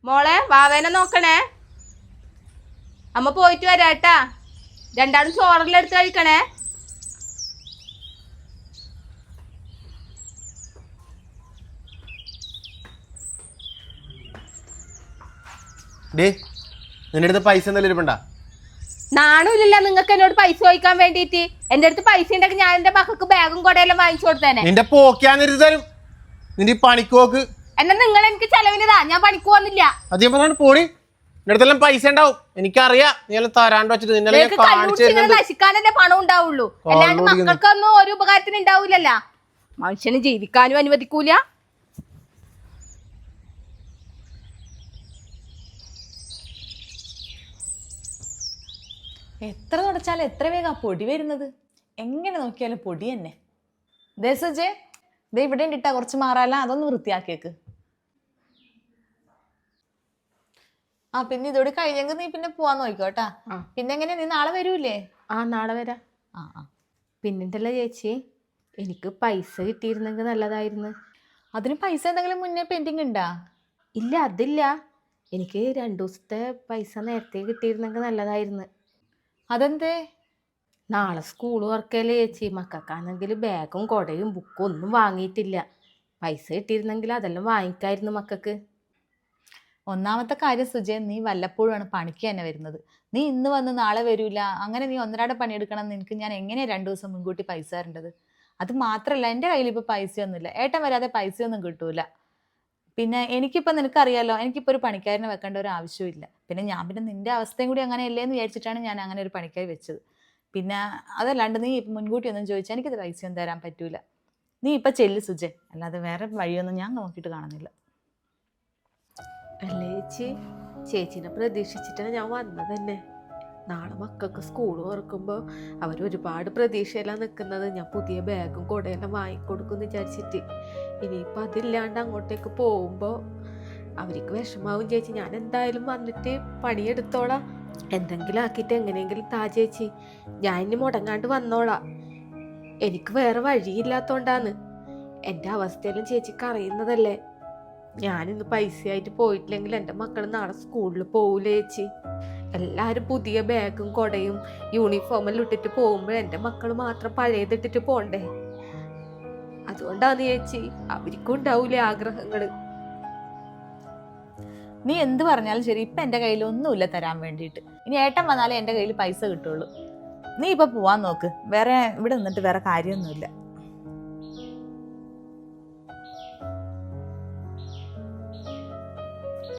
മോളെ വാവേനെ നോക്കണേ. അമ്മ പോയിട്ട് വരാട്ടാ. രണ്ടാളും ചോറെല്ലാം എടുത്ത് കഴിക്കണേ. നിന്റെ അടുത്ത് പൈസ എന്തെങ്കിലും ഇരിപ്പുണ്ടാ? നാണമില്ല നിങ്ങൾക്ക് എന്നോട് പൈസ ചോദിക്കാൻ വേണ്ടിട്ട്. എന്റെ അടുത്ത് പൈസ ഉണ്ടെങ്കിൽ ഞാൻ എന്റെ മക്കൾക്ക് ബാഗും കൊടയെല്ലാം വാങ്ങിച്ചു കൊടുത്തേനെ. നിന്റെ പോക്കാന്നിരുത്തി തരും. നിന്റെ പണിക്ക് പോക്ക് എന്നാ നിങ്ങൾ എനിക്ക് ചെലവിനതാ. ഞാൻ പണിക്ക് പോകുന്നില്ല. അധികം പറഞ്ഞാണ് പോടി. നിന്റെ അടുത്തെല്ലാം പൈസ ഉണ്ടാവും, എനിക്കറിയാം. നീ എല്ലാം തരാണ്ട് വെച്ചിട്ട് നശിക്കാൻ എന്റെ പണം ഉണ്ടാവുള്ളൂ, അല്ലാണ്ട് മക്കൾക്കൊന്നും ഒരു ഉപകാരത്തിന് ഉണ്ടാവൂലല്ല. മനുഷ്യന് ജീവിക്കാനും അനുവദിക്കൂല. എത്ര തുടച്ചാലും എത്ര വേഗം പൊടി വരുന്നത്. എങ്ങനെ നോക്കിയാലും പൊടി തന്നെ. ദേശജേ ദേ ഇവിടെ ഇട്ടാ കുറച്ച് മാറാല, അതൊന്ന് വൃത്തിയാക്കിയേക്ക്. പിന്നെ ഇതോടെ കഴിഞ്ഞെങ്കിൽ നീ പിന്നെ പോവാൻ നോക്കോട്ടാ. പിന്നെ എങ്ങനെ നീ നാളെ വരൂലേ? നാളെ വരാ. പിന്നെന്തല്ല ചേച്ചി, എനിക്ക് പൈസ കിട്ടിയിരുന്നെങ്കിൽ നല്ലതായിരുന്നു. അതിന് പൈസ എന്തെങ്കിലും മുന്നേ പെൻഡിങ് ഉണ്ടാ? ഇല്ല, അതില്ല. എനിക്ക് 2 ദിവസത്തെ പൈസ നേരത്തെ കിട്ടിയിരുന്നെങ്കിൽ നല്ലതായിരുന്നു. അതെന്തേ? നാളെ സ്കൂൾ തുറക്കല്ലേ ചേച്ചി. മക്കൾക്കാണെങ്കിൽ ബാഗും കുടയും ബുക്കും ഒന്നും വാങ്ങിയിട്ടില്ല. പൈസ കിട്ടിയിരുന്നെങ്കിൽ അതെല്ലാം വാങ്ങിക്കായിരുന്നു മക്കൾക്ക്. ഒന്നാമത്തെ കാര്യം സുജയ്, നീ വല്ലപ്പോഴുമാണ് പണിക്ക് തന്നെ വരുന്നത്. നീ ഇന്ന് വന്ന് നാളെ വരൂല. അങ്ങനെ നീ ഒന്നരാടെ പണിയെടുക്കണം എന്ന് എനിക്ക് ഞാൻ എങ്ങനെ 2 ദിവസം മുൻകൂട്ടി പൈസ തരേണ്ടത്? അത് മാത്രമല്ല, എൻ്റെ കയ്യിൽ ഇപ്പോൾ പൈസയൊന്നുമില്ല. ഏട്ടൻ വരാതെ പൈസയൊന്നും കിട്ടൂല. പിന്നെ എനിക്കിപ്പോൾ നിനക്കറിയാലോ, എനിക്കിപ്പോൾ ഒരു പണിക്കാരനെ വെക്കേണ്ട ഒരു ആവശ്യമില്ല. പിന്നെ നിൻ്റെ അവസ്ഥയും കൂടി അങ്ങനെയല്ലേ എന്ന് വിചാരിച്ചിട്ടാണ് ഞാൻ അങ്ങനെ ഒരു പണിക്കാരി വെച്ചത്. പിന്നെ അതല്ലാണ്ട് നീ ഇപ്പം മുൻകൂട്ടി ഒന്നും ചോദിച്ചാൽ എനിക്കത് പൈസയൊന്നും തരാൻ പറ്റൂല. നീ ഇപ്പം ചെല്ല് സുജയ്, അല്ലാതെ വേറെ വഴിയൊന്നും ഞാൻ നോക്കിയിട്ട് കാണുന്നില്ല. അല്ലേ ചേച്ചി, ചേച്ചിനെ പ്രതീക്ഷിച്ചിട്ടാണ് ഞാൻ വന്നത് തന്നെ. നാളെ മക്കൾക്ക് സ്കൂൾ തുറക്കുമ്പോൾ അവരൊരുപാട് പ്രതീക്ഷയെല്ലാം നിൽക്കുന്നത്. ഞാൻ പുതിയ ബാഗും കുടയെല്ലാം വാങ്ങിക്കൊടുക്കുമെന്ന് വിചാരിച്ചിട്ട്. ഇനിയിപ്പോൾ അതില്ലാണ്ട് അങ്ങോട്ടേക്ക് പോകുമ്പോൾ അവർക്ക് വിഷമാവും ചേച്ചി. ഞാൻ എന്തായാലും വന്നിട്ട് പണിയെടുത്തോളാം. എന്തെങ്കിലും ആക്കിയിട്ട് എങ്ങനെയെങ്കിലും താ ചേച്ചി. ഞാൻ ഇനി മുടങ്ങാണ്ട് വന്നോളാം. എനിക്ക് വേറെ വഴിയില്ലാത്തോണ്ടാന്ന്. എൻ്റെ അവസ്ഥയിലും ചേച്ചിക്ക് അറിയുന്നതല്ലേ. ഞാനിന്ന് പൈസയായിട്ട് പോയിട്ടില്ലെങ്കിൽ എൻ്റെ മക്കൾ നാളെ സ്കൂളിൽ പോകൂല ചേച്ചി. എല്ലാവരും പുതിയ ബാഗും കുടയും യൂണിഫോമെല്ലാം ഇട്ടിട്ട് പോകുമ്പോൾ എൻ്റെ മക്കൾ മാത്രം പഴയതിട്ടിട്ട് പോണ്ടേ? അതുകൊണ്ടാണ് ചേച്ചി. അവർക്കും ഉണ്ടാവൂലേ ആഗ്രഹങ്ങൾ. നീ എന്ത് പറഞ്ഞാലും ശരി, ഇപ്പം എൻ്റെ കയ്യിൽ ഒന്നുമില്ല തരാൻ വേണ്ടിയിട്ട്. ഇനി ഏട്ടൻ വന്നാലേ എൻ്റെ കയ്യിൽ പൈസ കിട്ടുള്ളൂ. നീ ഇപ്പം പോവാൻ നോക്ക്. വേറെ ഇവിടെ നിന്നിട്ട് വേറെ കാര്യമൊന്നുമില്ല.